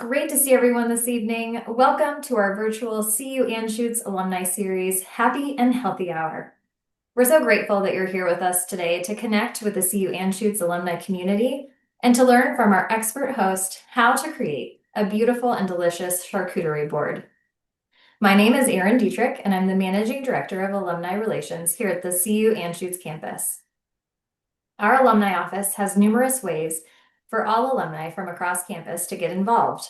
great to see everyone this evening. Welcome to our virtual CU Anschutz Alumni Series Happy and Healthy Hour. We're so grateful that you're here with us today to connect with the CU Anschutz alumni community and to learn from our expert host how to create a beautiful and delicious charcuterie board. My name is Erin Dietrich, and I'm the Managing Director of Alumni Relations here at the CU Anschutz campus. Our alumni office has numerous ways for all alumni from across campus to get involved.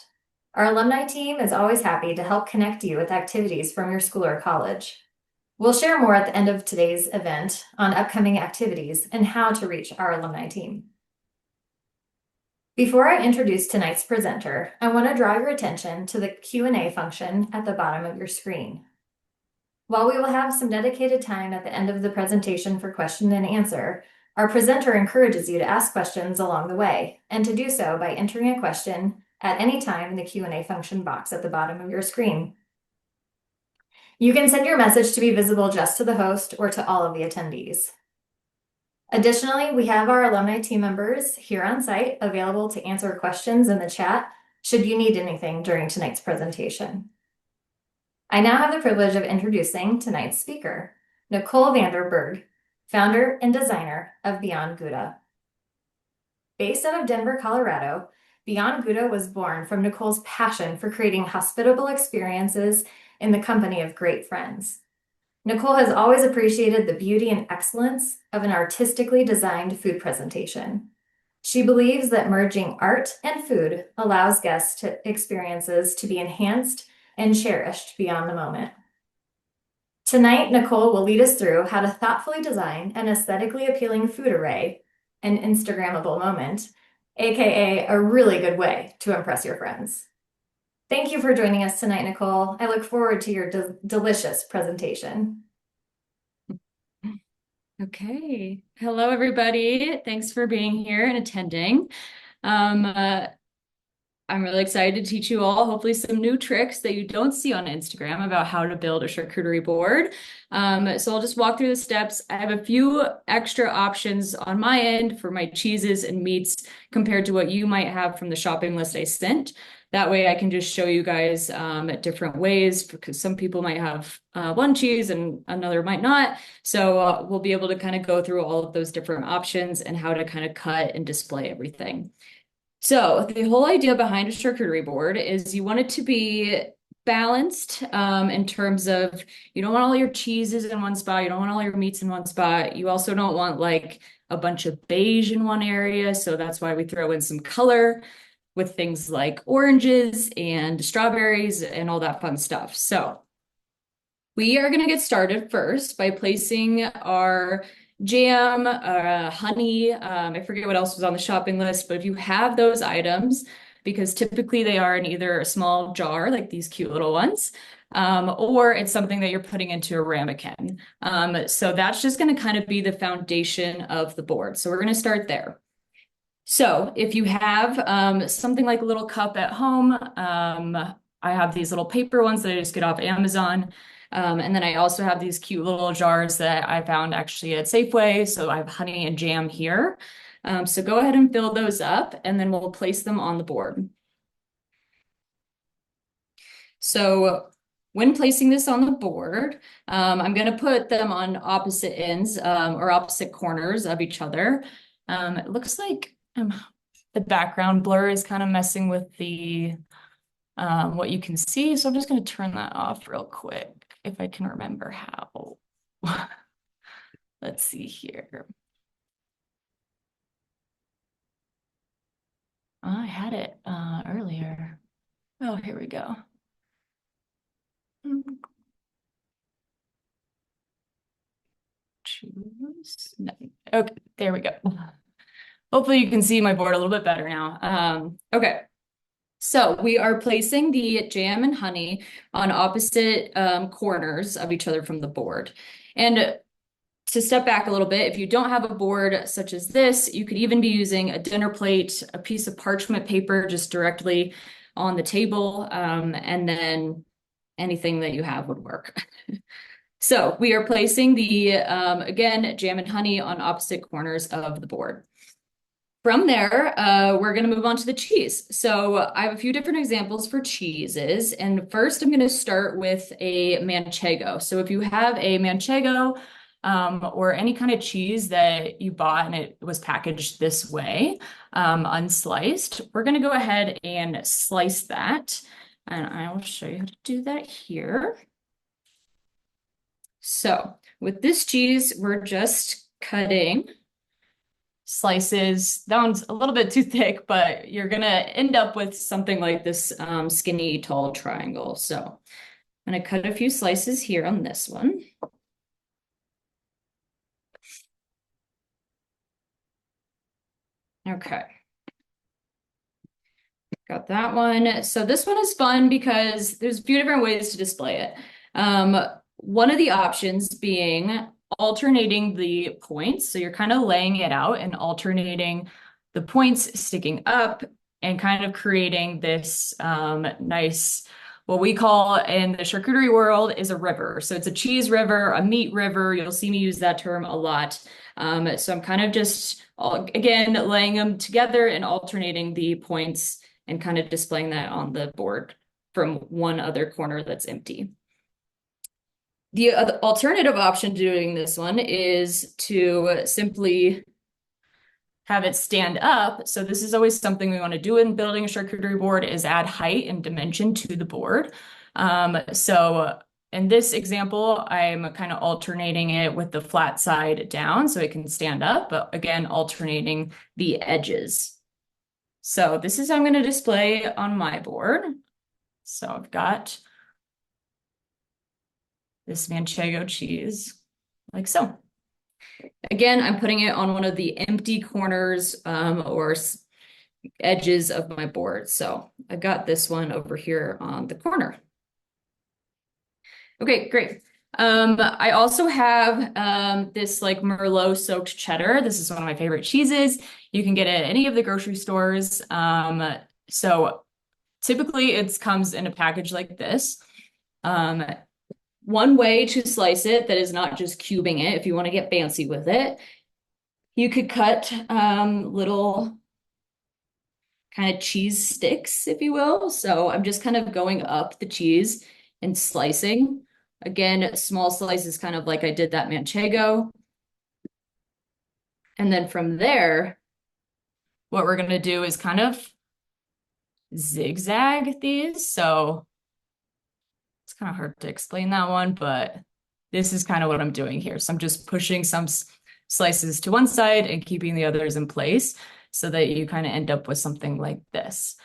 Our alumni team is always happy to help connect you with activities from your school or college. We'll share more at the end of today's event on upcoming activities and how to reach our alumni team. Before I introduce tonight's presenter, I want to draw your attention to the Q&A function at the bottom of your screen. While we will have some dedicated time at the end of the presentation for question and answer, our presenter encourages you to ask questions along the way, and to do so by entering a question at any time in the Q&A function box at the bottom of your screen. You can send your message to be visible just to the host or to all of the attendees. Additionally, we have our alumni team members here on site available to answer questions in the chat should you need anything during tonight's presentation. I now have the privilege of introducing tonight's speaker, Nicole Vanderberg, founder and designer of Beyond Gouda. Based out of Denver, Colorado, Beyond Gouda was born from Nicole's passion for creating hospitable experiences in the company of great friends. Nicole has always appreciated the beauty and excellence of an artistically designed food presentation. She believes that merging art and food allows guests experiences to be enhanced and cherished beyond the moment. Tonight, Nicole will lead us through how to thoughtfully design an aesthetically appealing food array, an Instagrammable moment, aka a really good way to impress your friends. Thank you for joining us tonight, Nicole. I look forward to your delicious presentation. Okay. Hello, everybody. Thanks for being here and attending. I'm really excited to teach you all hopefully some new tricks that you don't see on Instagram about how to build a charcuterie board. So I'll just walk through the steps. I have a few extra options on my end for my cheeses and meats compared to what you might have from the shopping list I sent. That way I can just show you guys different ways, because some people might have one cheese and another might not. So we'll be able to kind of go through all of those different options and how to kind of cut and display everything. So the whole idea behind a charcuterie board is you want it to be balanced in terms of, you don't want all your cheeses in one spot, you don't want all your meats in one spot. You also don't want like a bunch of beige in one area. So that's why we throw in some color with things like oranges and strawberries and all that fun stuff. So we are going to get started first by placing our jam, honey, I forget what else was on the shopping list, but if you have those items, because typically they are in either a small jar, like these cute little ones, or it's something that you're putting into a ramekin. So that's just going to kind of be the foundation of the board. So we're going to start there. So if you have something like a little cup at home, I have these little paper ones that I just get off Amazon. And then I also have these cute little jars that I found actually at Safeway. So I have honey and jam here. So go ahead and fill those up, and then we'll place them on the board. So when placing this on the board, I'm going to put them on opposite ends or opposite corners of each other. It looks like the background blur is kind of messing with the what you can see. So I'm just going to turn that off real quick, if I can remember how. Let's see here. I had it earlier. Oh, here we go. Choose. No. Okay, there we go. Hopefully you can see my board a little bit better now. Okay. So we are placing the jam and honey on opposite corners of each other from the board. And to step back a little bit, if you don't have a board such as this, you could even be using a dinner plate, a piece of parchment paper just directly on the table, and then anything that you have would work. So we are placing the, again, jam and honey on opposite corners of the board. From there, we're going to move on to the cheese. So I have a few different examples for cheeses. And first, I'm going to start with a manchego. So if you have a manchego or any kind of cheese that you bought and it was packaged this way, unsliced, we're going to go ahead and slice that. And I will show you how to do that here. So with this cheese, we're just cutting slices. That one's a little bit too thick, but you're gonna end up with something like this skinny, tall triangle. So I'm gonna cut a few slices here on this one. Okay. Got that one. So this one is fun because there's a few different ways to display it. One of the options being alternating the points. So you're kind of laying it out and alternating the points sticking up and kind of creating this nice, what we call in the charcuterie world is a river. So it's a cheese river, a meat river. You'll see me use that term a lot. So I'm kind of just, again, laying them together and alternating the points and kind of displaying that on the board from one other corner that's empty. The alternative option to doing this one is to simply have it stand up. So this is always something we want to do in building a charcuterie board is add height and dimension to the board. So in this example, I'm kind of alternating it with the flat side down so it can stand up, but again, alternating the edges. So this is how I'm going to display on my board. So I've got this manchego cheese like so. Again, I'm putting it on one of the empty corners or edges of my board. So I've got this one over here on the corner. Okay, great. I also have this like Merlot soaked cheddar. This is one of my favorite cheeses. You can get it at any of the grocery stores. So typically it comes in a package like this. One way to slice it that is not just cubing it, if you want to get fancy with it, you could cut little kind of cheese sticks, if you will. So I'm just kind of going up the cheese and slicing. Again, small slices, kind of like I did that manchego. And then from there, what we're going to do is kind of zigzag these. So it's kind of hard to explain that one, but this is kind of what I'm doing here. So I'm just pushing some slices to one side and keeping the others in place so that you kind of end up with something like this.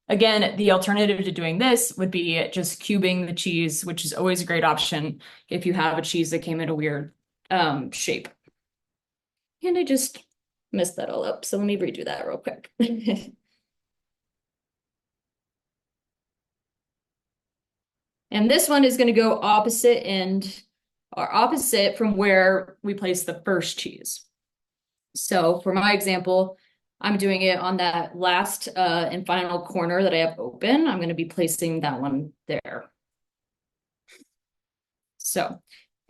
Again, the alternative to doing this would be just cubing the cheese, which is always a great option if you have a cheese that came in a weird shape. And I just messed that all up. So let me redo that real quick. And this one is going to go opposite end or opposite from where we place the first cheese. So for my example, I'm doing it on that last and final corner that I have open. I'm going to be placing that one there. So,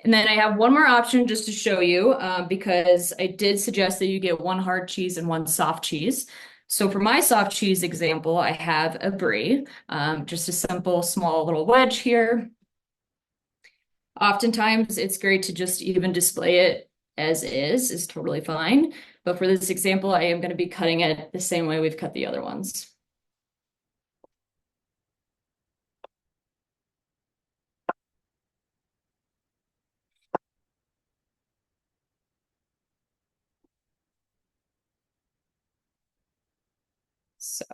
and then I have one more option just to show you because I did suggest that you get one hard cheese and one soft cheese. So for my soft cheese example, I have a brie, just a simple small little wedge here. Oftentimes it's great to just even display it as is totally fine. But for this example, I am going to be cutting it the same way we've cut the other ones. So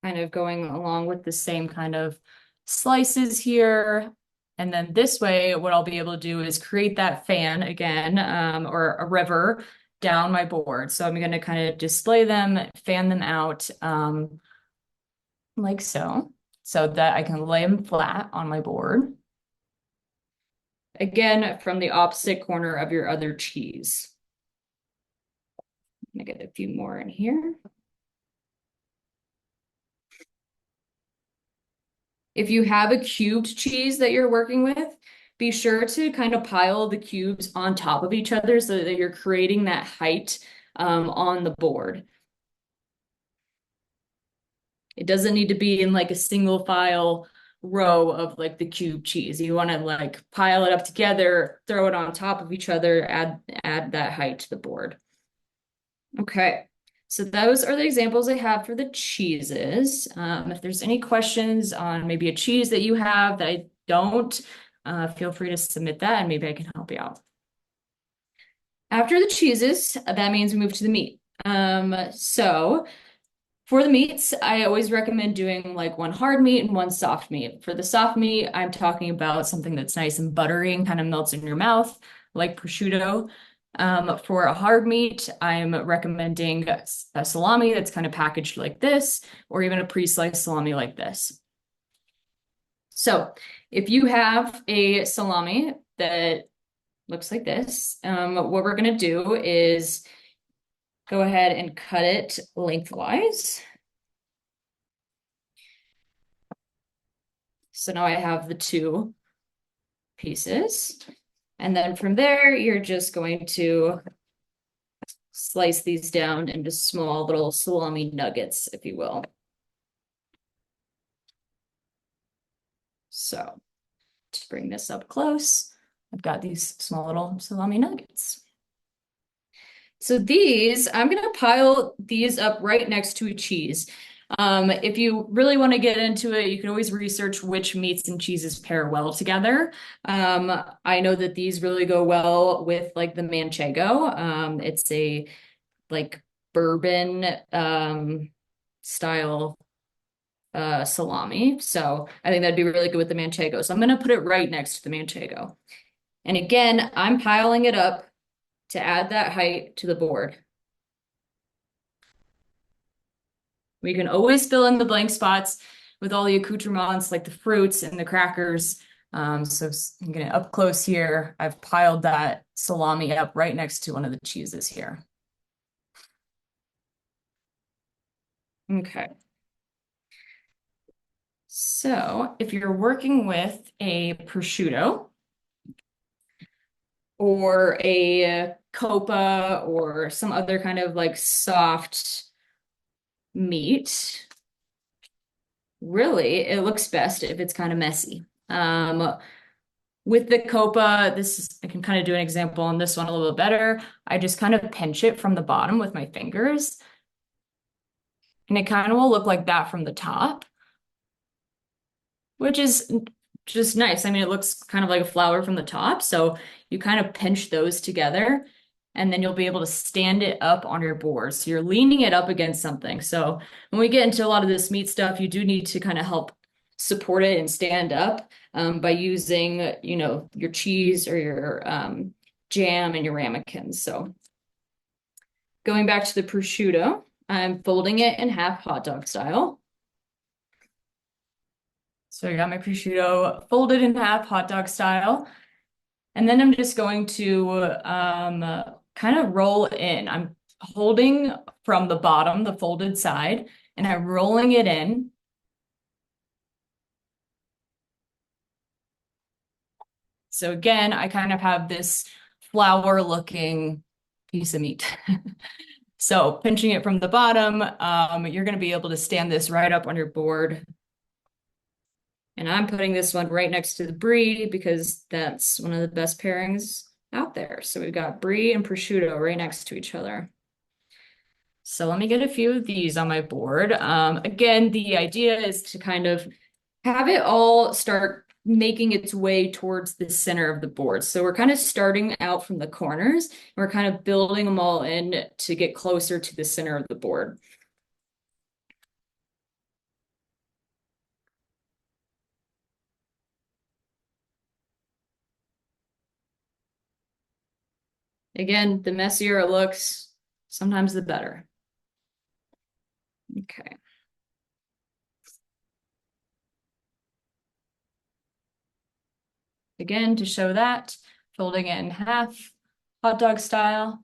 kind of going along with the same kind of slices here. And then this way, what I'll be able to do is create that fan again, or a river down my board. So I'm going to kind of display them, fan them out like so that I can lay them flat on my board. Again, from the opposite corner of your other cheese. I'm gonna get a few more in here. If you have a cubed cheese that you're working with, be sure to kind of pile the cubes on top of each other so that you're creating that height on the board. It doesn't need to be in like a single file row of like the cube cheese. You want to like pile it up together, throw it on top of each other, add that height to the board. Okay, so those are the examples I have for the cheeses. If there's any questions on maybe a cheese that you have that I don't, feel free to submit that and maybe I can help you out. After the cheeses, that means we move to the meat. So for the meats, I always recommend doing like one hard meat and one soft meat. For the soft meat, I'm talking about something that's nice and buttery and kind of melts in your mouth, like prosciutto. For a hard meat, I'm recommending a salami that's kind of packaged like this, or even a pre-sliced salami like this. So if you have a salami that looks like this, what we're going to do is go ahead and cut it lengthwise. So now I have the two pieces. And then from there, you're just going to slice these down into small little salami nuggets, if you will. So to bring this up close, I've got these small little salami nuggets. So these, I'm going to pile these up right next to a cheese. If you really want to get into it, you can always research which meats and cheeses pair well together. I know that these really go well with like the manchego. It's a like bourbon style salami. So I think that'd be really good with the manchego. So I'm going to put it right next to the manchego. And again, I'm piling it up to add that height to the board. We can always fill in the blank spots with all the accoutrements like the fruits and the crackers. So I'm gonna up close here. I've piled that salami up right next to one of the cheeses here. Okay. So if you're working with a prosciutto or a copa or some other kind of like soft meat, really, it looks best if it's kind of messy. With the copa, I can kind of do an example on this one a little bit better. I just kind of pinch it from the bottom with my fingers. And it kind of will look like that from the top, which is just nice. I mean, it looks kind of like a flower from the top. So you kind of pinch those together and then you'll be able to stand it up on your board. So you're leaning it up against something. So when we get into a lot of this meat stuff, you do need to kind of help support it and stand up by using, your cheese or your jam and your ramekins. So going back to the prosciutto, I'm folding it in half hot dog style. So I got my prosciutto folded in half hot dog style. And then I'm just going to kind of roll in. I'm holding from the bottom, the folded side, and I'm rolling it in. So again, I kind of have this flower looking piece of meat. So pinching it from the bottom, you're going to be able to stand this right up on your board. And I'm putting this one right next to the brie because that's one of the best pairings out there. So we've got brie and prosciutto right next to each other. So let me get a few of these on my board. Again, the idea is to kind of have it all start making its way towards the center of the board. So we're kind of starting out from the corners. And we're kind of building them all in to get closer to the center of the board. Again, the messier it looks, sometimes the better. Okay. Again, to show that, folding it in half, hot dog style.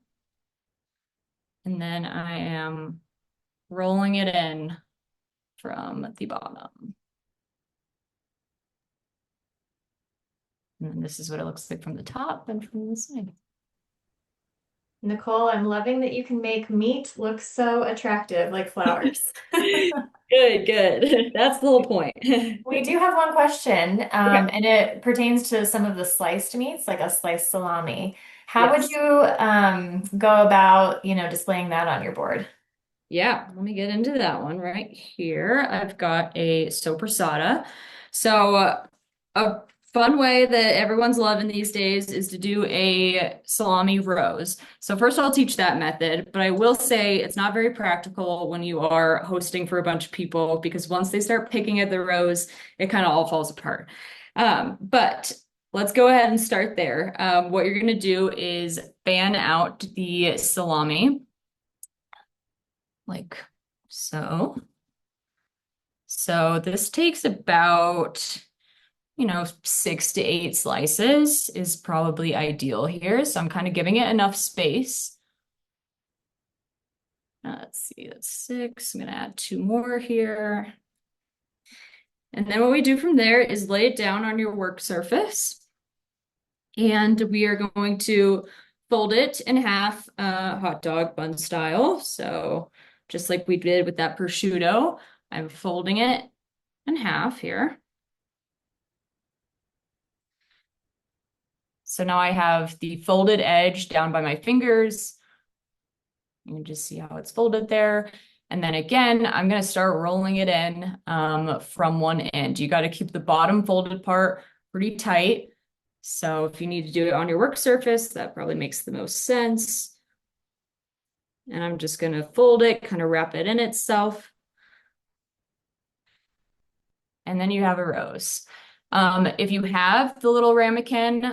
And then I am rolling it in from the bottom. And this is what it looks like from the top and from the side. Nicole, I'm loving that you can make meat look so attractive like flowers. Good, good. That's the whole point. We do have one question, Okay. and it pertains to some of the sliced meats, like a sliced salami. How would Yes. you go about, displaying that on your board? Yeah, let me get into that one right here. I've got a soppressata. So, a fun way that everyone's loving these days is to do a salami rose. So, first, I'll teach that method, but I will say it's not very practical when you are hosting for a bunch of people because once they start picking at the rose, it kind of all falls apart. But let's go ahead and start there. What you're going to do is fan out the salami like so. So this takes about, 6 to 8 slices is probably ideal here. So I'm kind of giving it enough space. Let's see, that's 6. I'm gonna add 2 more here. And then what we do from there is lay it down on your work surface. And we are going to fold it in half, hot dog bun style. So just like we did with that prosciutto, I'm folding it in half here. So now I have the folded edge down by my fingers. You can just see how it's folded there. And then again, I'm going to start rolling it in from one end. You got to keep the bottom folded part pretty tight. So if you need to do it on your work surface, that probably makes the most sense. And I'm just going to fold it, kind of wrap it in itself. And then you have a rose. If you have the little ramekin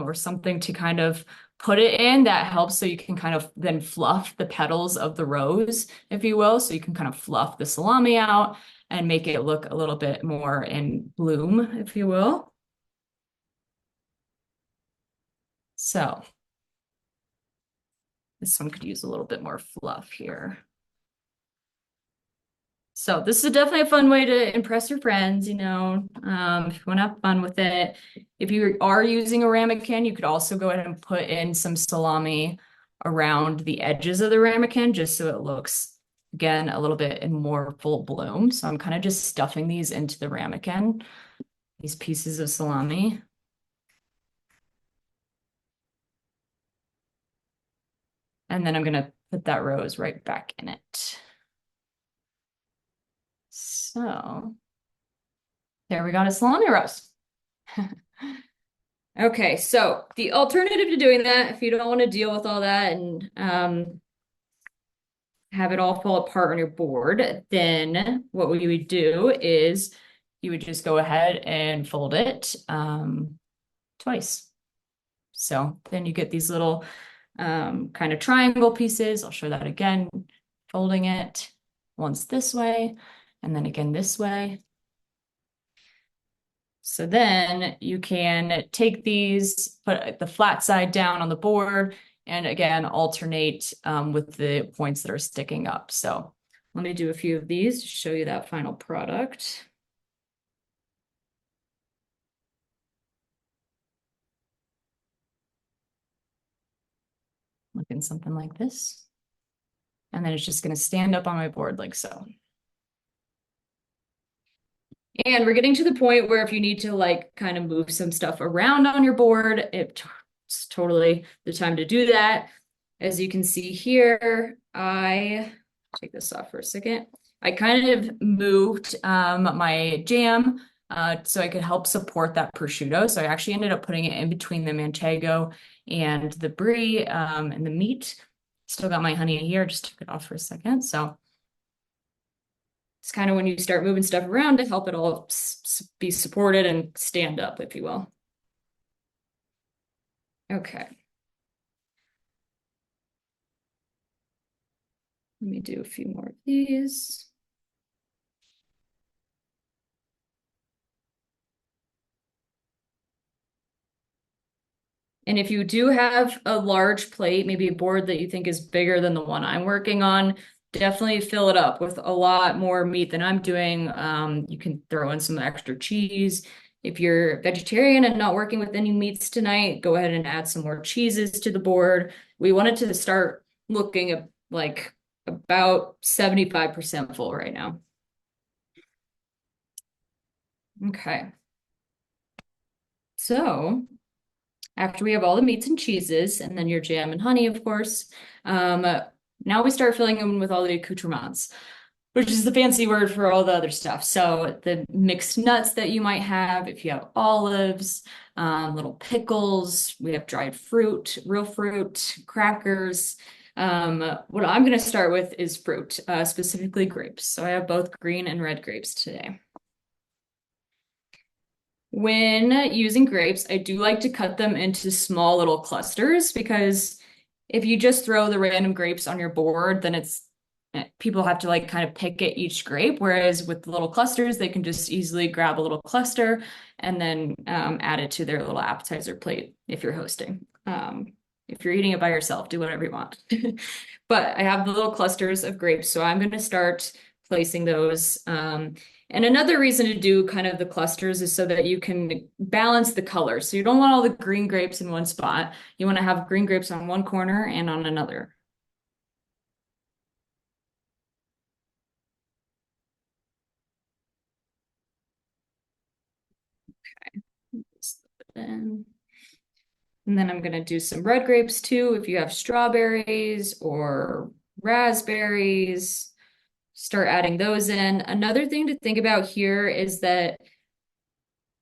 or something to kind of put it in, that helps so you can kind of then fluff the petals of the rose, if you will. So you can kind of fluff the salami out and make it look a little bit more in bloom, if you will. So this one could use a little bit more fluff here. So this is definitely a fun way to impress your friends, if you want to have fun with it. If you are using a ramekin, you could also go ahead and put in some salami around the edges of the ramekin, just so it looks, again, a little bit in more full bloom. So I'm kind of just stuffing these into the ramekin, these pieces of salami. And then I'm going to put that rose right back in it. So there we got a salami roast. Okay, so the alternative to doing that, if you don't want to deal with all that and have it all fall apart on your board, then what we would do is you would just go ahead and fold it twice. So then you get these little kind of triangle pieces. I'll show that again, folding it once this way and then again this way. So then you can take these, put the flat side down on the board, and again, alternate with the points that are sticking up. So let me do a few of these to show you that final product. Looking something like this. And then it's just going to stand up on my board like so. And we're getting to the point where if you need to like kind of move some stuff around on your board, it's totally the time to do that. As you can see here, I take this off for a second. I kind of moved my jam so I could help support that prosciutto. So I actually ended up putting it in between the manchego and the brie and the meat. Still got my honey here, just took it off for a second. So it's kind of when you start moving stuff around to help it all be supported and stand up, if you will. Okay. Let me do a few more of these. And if you do have a large plate, maybe a board that you think is bigger than the one I'm working on, definitely fill it up with a lot more meat than I'm doing. You can throw in some extra cheese If you're vegetarian and not working with any meats tonight, go ahead and add some more cheeses to the board. We want it to start looking like about 75% full right now. Okay. So after we have all the meats and cheeses, and then your jam and honey, of course, now we start filling them with all the accoutrements, which is the fancy word for all the other stuff. So the mixed nuts that you might have, if you have olives, little pickles, we have dried fruit, real fruit, crackers. What I'm going to start with is fruit, specifically grapes. So I have both green and red grapes today. When using grapes, I do like to cut them into small little clusters because if you just throw the random grapes on your board, then people have to like kind of pick at each grape. Whereas with little clusters, they can just easily grab a little cluster and then add it to their little appetizer plate if you're hosting. If you're eating it by yourself, do whatever you want. But I have the little clusters of grapes, so I'm going to start placing those. And another reason to do kind of the clusters is so that you can balance the color. So you don't want all the green grapes in one spot. You want to have green grapes on one corner and on another. And then I'm going to do some red grapes too. If you have strawberries or raspberries, start adding those in. Another thing to think about here is that,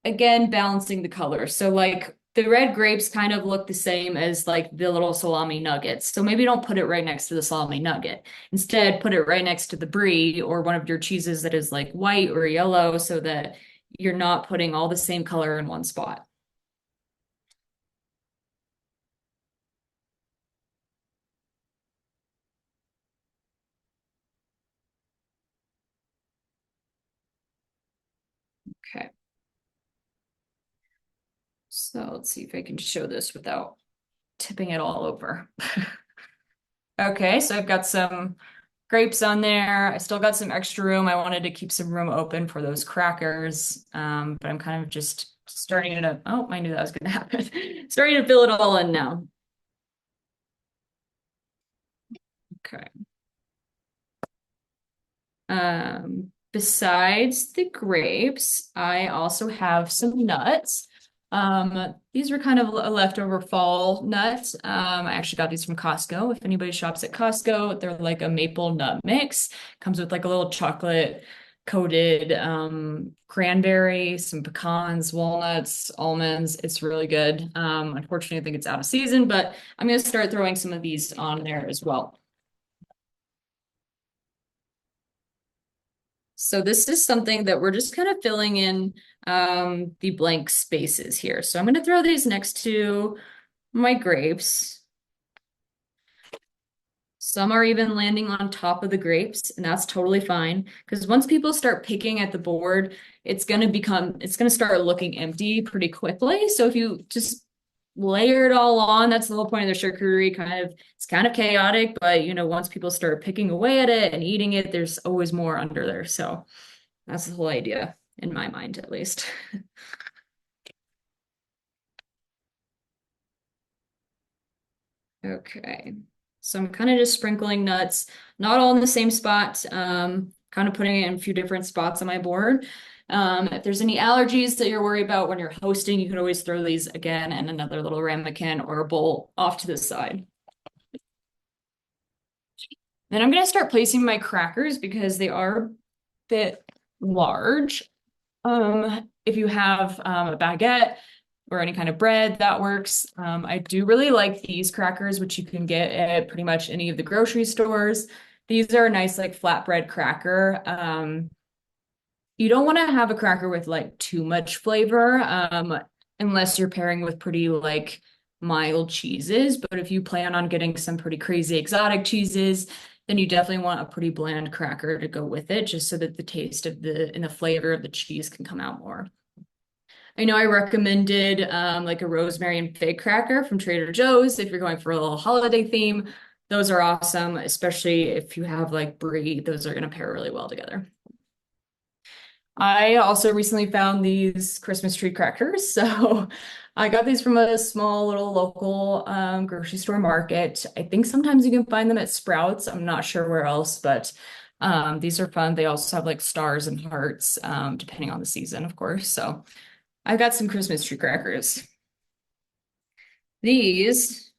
again, balancing the colors. So like the red grapes kind of look the same as like the little salami nuggets. So maybe don't put it right next to the salami nugget. Instead, put it right next to the brie or one of your cheeses that is like white or yellow so that you're not putting all the same color in one spot. Okay. So let's see if I can show this without tipping it all over. Okay, so I've got some grapes on there. I still got some extra room. I wanted to keep some room open for those crackers. But I'm kind of just starting to, oh, I knew that was going to happen. Starting to fill it all in now. Okay. Besides the grapes, I also have some nuts. These were kind of a leftover fall nuts. I actually got these from Costco. If anybody shops at Costco, they're like a maple nut mix. Comes with like a little chocolate coated cranberry, some pecans, walnuts, almonds. It's really good. Unfortunately, I think it's out of season, but I'm gonna start throwing some of these on there as well. So this is something that we're just kind of filling in the blank spaces here. So I'm going to throw these next to my grapes. Some are even landing on top of the grapes, and that's totally fine. Because once people start picking at the board, it's going to start looking empty pretty quickly. So if you just layer it all on, that's the whole point of the charcuterie. It's kind of chaotic, but once people start picking away at it and eating it, there's always more under there. So that's the whole idea, in my mind, at least. Okay. So I'm kind of just sprinkling nuts, not all in the same spot, kind of putting it in a few different spots on my board. If there's any allergies that you're worried about when you're hosting, you can always throw these again in another little ramekin or a bowl off to the side. Then I'm going to start placing my crackers because they are a bit large. If you have a baguette or any kind of bread, that works. I do really like these crackers, which you can get at pretty much any of the grocery stores. These are a nice like flatbread cracker. You don't want to have a cracker with like too much flavor, unless you're pairing with pretty like mild cheeses. But if you plan on getting some pretty crazy exotic cheeses, then you definitely want a pretty bland cracker to go with it, just so that the taste of and the flavor of the cheese can come out more. I know I recommended like a rosemary and fig cracker from Trader Joe's if you're going for a little holiday theme. Those are awesome, especially if you have like brie. Those are going to pair really well together. I also recently found these Christmas tree crackers. So I got these from a small little local grocery store market. I think sometimes you can find them at Sprouts. I'm not sure where else, but these are fun. They also have like stars and hearts, depending on the season, of course. So I got some Christmas tree crackers. These,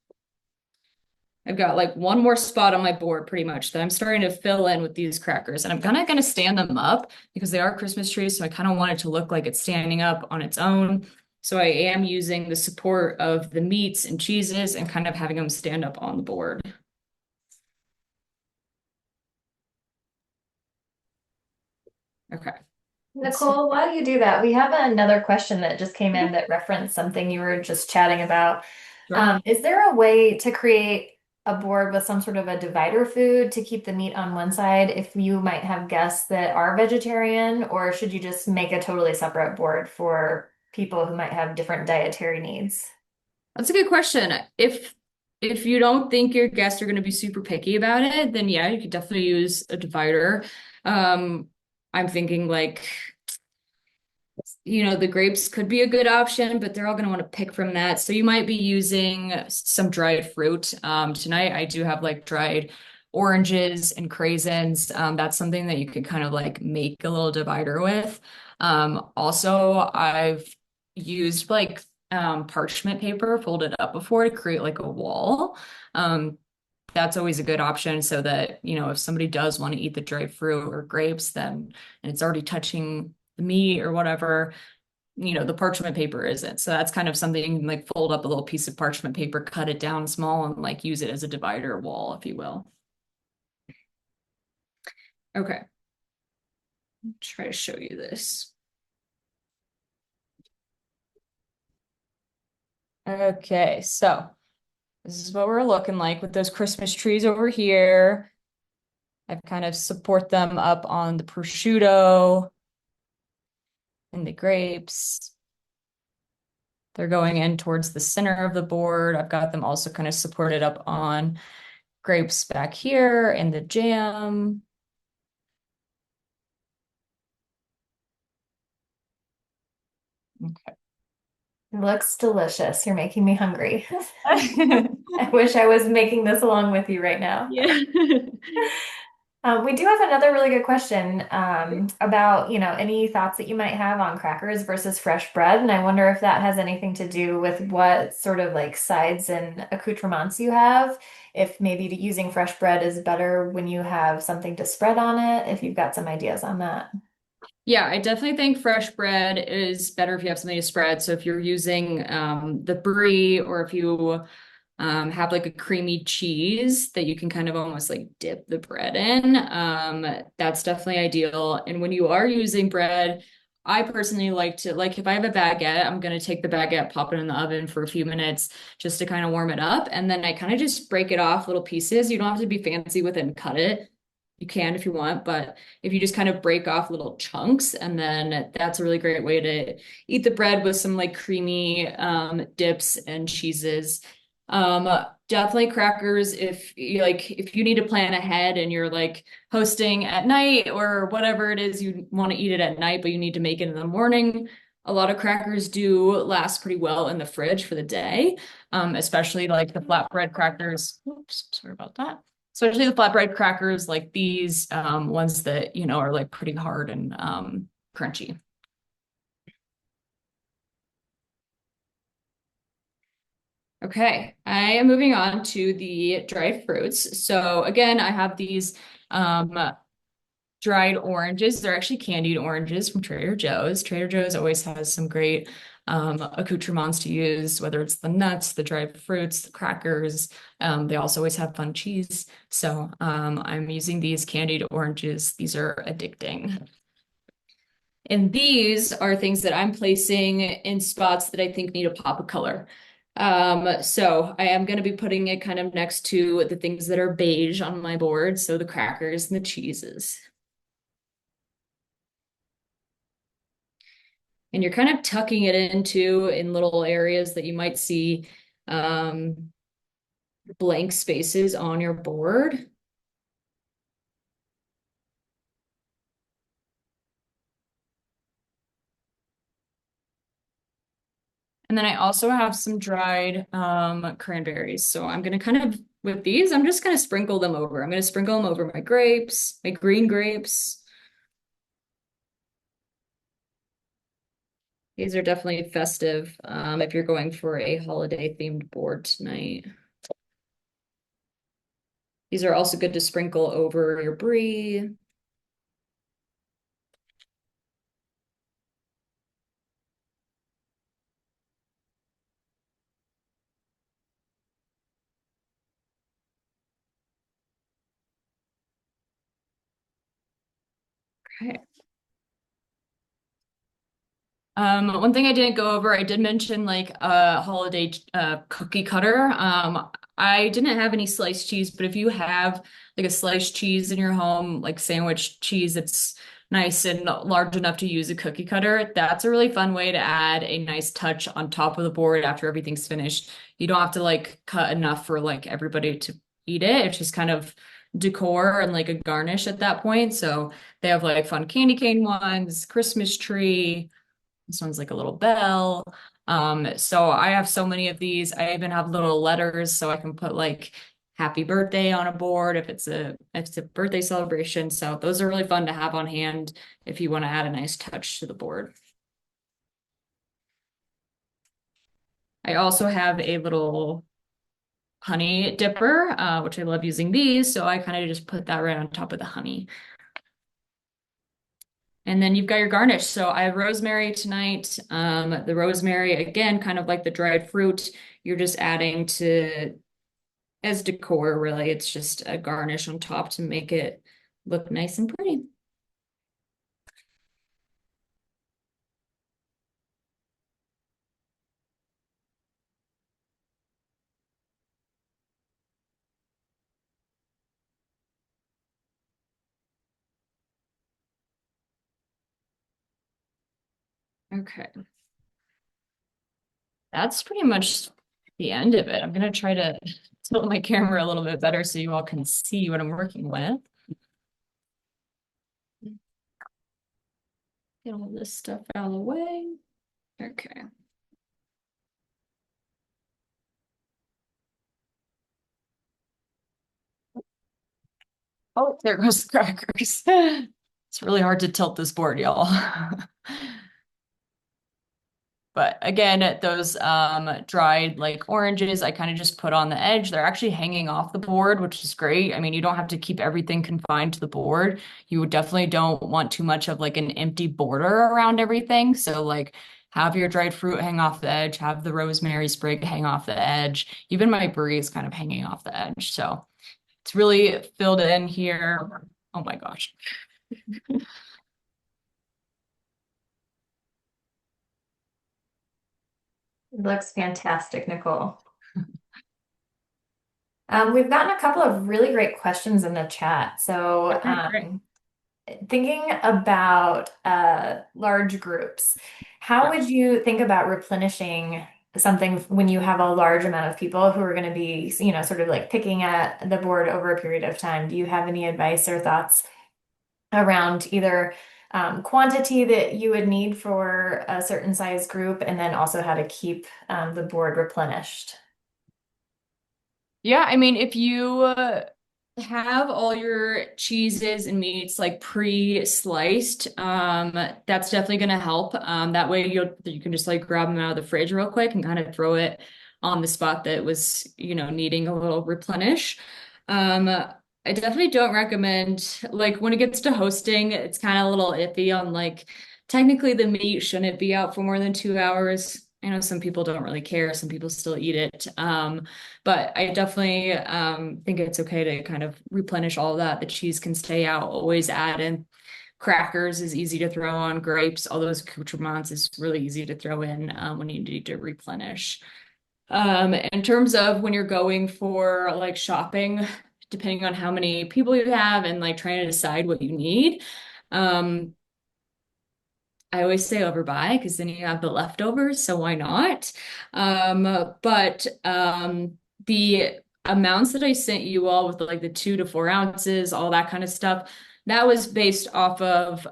I've got like one more spot on my board pretty much that I'm starting to fill in with these crackers. And I'm kind of going to stand them up because they are Christmas trees. So I kind of want it to look like it's standing up on its own. So I am using the support of the meats and cheeses and kind of having them stand up on the board. Okay. Let's see. Nicole, while you do that, we have another question that just came in that referenced something you were just chatting about. Sure. Is there a way to create a board with some sort of a divider food to keep the meat on one side if you might have guests that are vegetarian, or should you just make a totally separate board for people who might have different dietary needs? That's a good question. If you don't think your guests are going to be super picky about it, then yeah, you could definitely use a divider. I'm thinking like, the grapes could be a good option, but they're all going to want to pick from that. So you might be using some dried fruit. Tonight I do have like dried oranges and craisins. That's something that you could kind of like make a little divider with. Also, I've used like parchment paper folded up before to create like a wall. That's always a good option so that, if somebody does want to eat the dried fruit or grapes, then and it's already touching the meat or whatever, the parchment paper isn't. So that's kind of something you can like fold up a little piece of parchment paper, cut it down small, and like use it as a divider wall, if you will. Okay, try to show you this. Okay, so this is what we're looking like with those Christmas trees over here. I've kind of support them up on the prosciutto and the grapes. They're going in towards the center of the board. I've got them also kind of supported up on grapes back here and the jam. Okay. It looks delicious. You're making me hungry. Yeah. I wish I was making this along with you right now. We do have another really good question about, any thoughts that you might have on crackers versus fresh bread. And I wonder if that has anything to do with what sort of like sides and accoutrements you have. If maybe using fresh bread is better when you have something to spread on it, if you've got some ideas on that. Yeah, I definitely think fresh bread is better if you have something to spread. So if you're using the brie or if you have like a creamy cheese that you can kind of almost like dip the bread in, that's definitely ideal. And when you are using bread, I personally like to, like if I have a baguette, I'm going to take the baguette, pop it in the oven for a few minutes just to kind of warm it up. And then I kind of just break it off little pieces. You don't have to be fancy with it and cut it. You can if you want, but if you just kind of break off little chunks, and then that's a really great way to eat the bread with some like creamy dips and cheeses. Um, Definitely crackers if you need to plan ahead and you're like hosting at night or whatever it is you want to eat it at night, but you need to make it in the morning. A lot of crackers do last pretty well in the fridge for the day, especially like the flatbread crackers. Oops, sorry about that. Especially the flatbread crackers like these ones that, are like pretty hard and crunchy. Okay, I am moving on to the dried fruits. So again, I have these um, dried oranges. They're actually candied oranges from Trader Joe's. Trader Joe's always has some great accoutrements to use, whether it's the nuts, the dried fruits, the crackers. They also always have fun cheese. So I'm using these candied oranges. These are addicting. And these are things that I'm placing in spots that I think need a pop of color. So I am going to be putting it kind of next to the things that are beige on my board. So the crackers and the cheeses. And you're kind of tucking it into in little areas that you might see um, blank spaces on your board. And then I also have some dried cranberries. So I'm gonna kind of with these, I'm just gonna sprinkle them over. I'm gonna sprinkle them over my grapes, my green grapes. These are definitely festive if you're going for a holiday themed board tonight. These are also good to sprinkle over your brie. Okay. One thing I didn't go over, I did mention like a holiday cookie cutter. I didn't have any sliced cheese, but if you have like a sliced cheese in your home, like sandwich cheese that's nice and large enough to use a cookie cutter, that's a really fun way to add a nice touch on top of the board after everything's finished. You don't have to like cut enough for like everybody to eat it. It's just kind of decor and like a garnish at that point. So they have like fun candy cane ones, Christmas tree. This one's like a little bell. So I have so many of these. I even have little letters so I can put like happy birthday on a board if it's a birthday celebration. So those are really fun to have on hand if you want to add a nice touch to the board. I also have a little honey dipper, which I love using these. So I kind of just put that right on top of the honey. And then you've got your garnish. So I have rosemary tonight. The rosemary, again, kind of like the dried fruit, you're just adding to as decor, really. It's just a garnish on top to make it look nice and pretty. Okay. That's pretty much the end of it. I'm gonna try to tilt my camera a little bit better so you all can see what I'm working with. Get all this stuff out of the way. Okay. Oh, there goes the crackers. It's really hard to tilt this board, y'all. But again, those dried like oranges, I kind of just put on the edge. They're actually hanging off the board, which is great. I mean, you don't have to keep everything confined to the board. You definitely don't want too much of like an empty border around everything. So like have your dried fruit hang off the edge, have the rosemary sprig hang off the edge. Even my brie is kind of hanging off the edge. So it's really filled in here. Oh my gosh. It looks fantastic, Nicole. We've gotten a couple of really great questions in the chat. So, Okay, great. thinking about large groups, how Yeah. would you think about replenishing something when you have a large amount of people who are going to be, sort of like picking at the board over a period of time? Do you have any advice or thoughts around either quantity that you would need for a certain size group, and then also how to keep the board replenished? Yeah, I mean, if you have all your cheeses and meats like pre-sliced, that's definitely gonna help. That way you can just like grab them out of the fridge real quick and kind of throw it on the spot that was, needing a little replenish. I definitely don't recommend like when it gets to hosting, it's kind of a little iffy on like technically the meat shouldn't be out for more than 2 hours. I know some people don't really care, some people still eat it. But I definitely think it's okay to kind of replenish all of that. The cheese can stay out. Always add in crackers is easy to throw on grapes. All those accoutrements is really easy to throw in when you need to replenish. In terms of when you're going for like shopping, depending on how many people you have and like trying to decide what you need, um, I always say overbuy because then you have the leftovers, so why not? But the amounts that I sent you all with like the 2 to 4 ounces, all that kind of stuff, that was based off of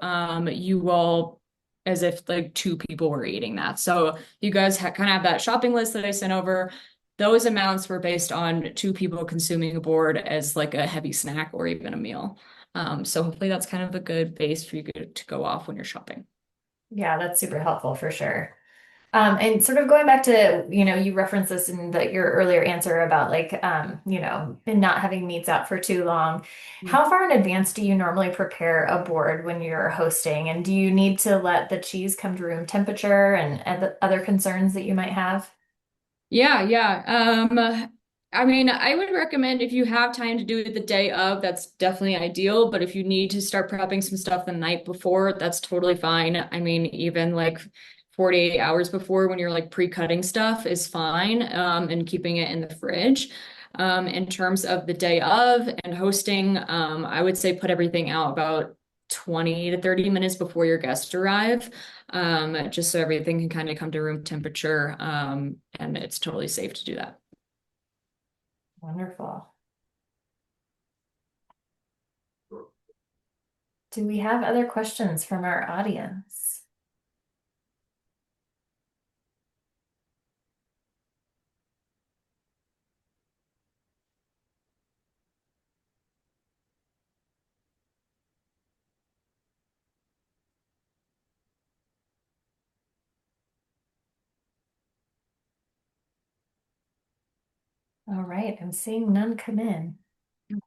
you all as if like two people were eating that. So you guys kind of have that shopping list that I sent over. Those amounts were based on two people consuming a board as like a heavy snack or even a meal. So hopefully that's kind of a good base for you to go off when you're shopping. Yeah, that's super helpful for sure. And sort of going back to, you referenced this in your earlier answer about like, and not having meats out for too long. How far in advance do you normally prepare a board when you're hosting? And do you need to let the cheese come to room temperature and the other concerns that you might have? Yeah, yeah. I mean, I would recommend if you have time to do it the day of, that's definitely ideal. But if you need to start prepping some stuff the night before, that's totally fine. I mean, even like 48 hours before when you're like pre-cutting stuff is fine, and keeping it in the fridge. In terms of the day of and hosting, I would say put everything out about 20 to 30 minutes before your guests arrive, just so everything can kind of come to room temperature, and it's totally safe to do that. Wonderful. Do we have other questions from our audience? All right, I'm seeing none come in.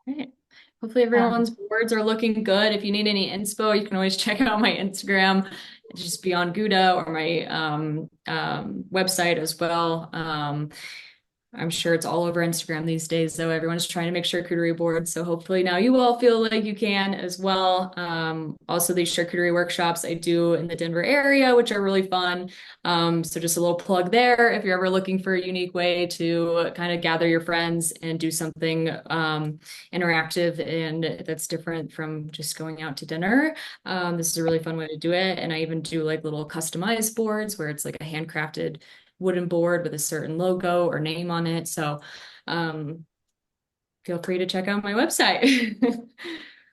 Right. Hopefully Um, everyone's boards are looking good. If you need any inspo, you can always check out my Instagram. It's just Beyond Gouda, or my website as well. I'm sure it's all over Instagram these days, though. Everyone's trying to make charcuterie boards. So hopefully now you all feel like you can as well. Also, these charcuterie workshops I do in the Denver area, which are really fun. So just a little plug there if you're ever looking for a unique way to kind of gather your friends and do something interactive and that's different from just going out to dinner. This is a really fun way to do it. And I even do like little customized boards where it's like a handcrafted wooden board with a certain logo or name on it. So um, feel free to check out my website.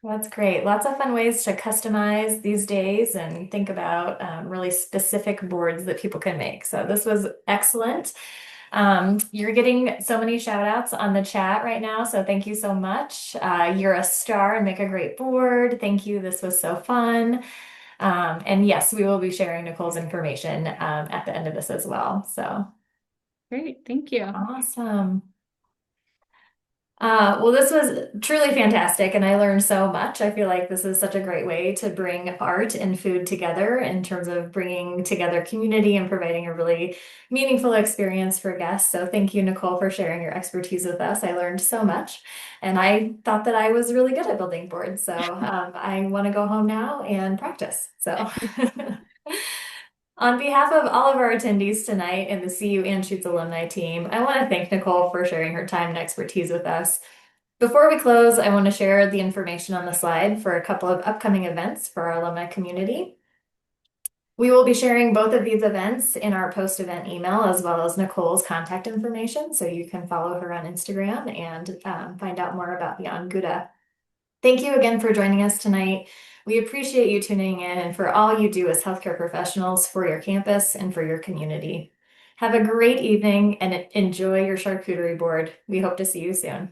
that's great. Lots of fun ways to customize these days and think about really specific boards that people can make. So this was excellent. You're getting so many shout outs on the chat right now, so thank you so much. You're a star and make a great board. Thank you. This was so fun. And yes, we will be sharing Nicole's information at the end of this as well. So Great, thank you. awesome. Well, this was truly fantastic, and I learned so much. I feel like this is such a great way to bring art and food together in terms of bringing together community and providing a really meaningful experience for guests. So, thank you, Nicole, for sharing your expertise with us. I learned so much, and I thought that I was really good at building boards. So, I want to go home now and practice. So, on behalf of all of our attendees tonight and the CU Anschutz alumni team, I want to thank Nicole for sharing her time and expertise with us. Before we close, I want to share the information on the slide for a couple of upcoming events for our alumni community. We will be sharing both of these events in our post-event email, as well as Nicole's contact information, so you can follow her on Instagram and find out more about Beyond Gouda. Thank you again for joining us tonight. We appreciate you tuning in and for all you do as healthcare professionals for your campus and for your community. Have a great evening and enjoy your charcuterie board. We hope to see you soon.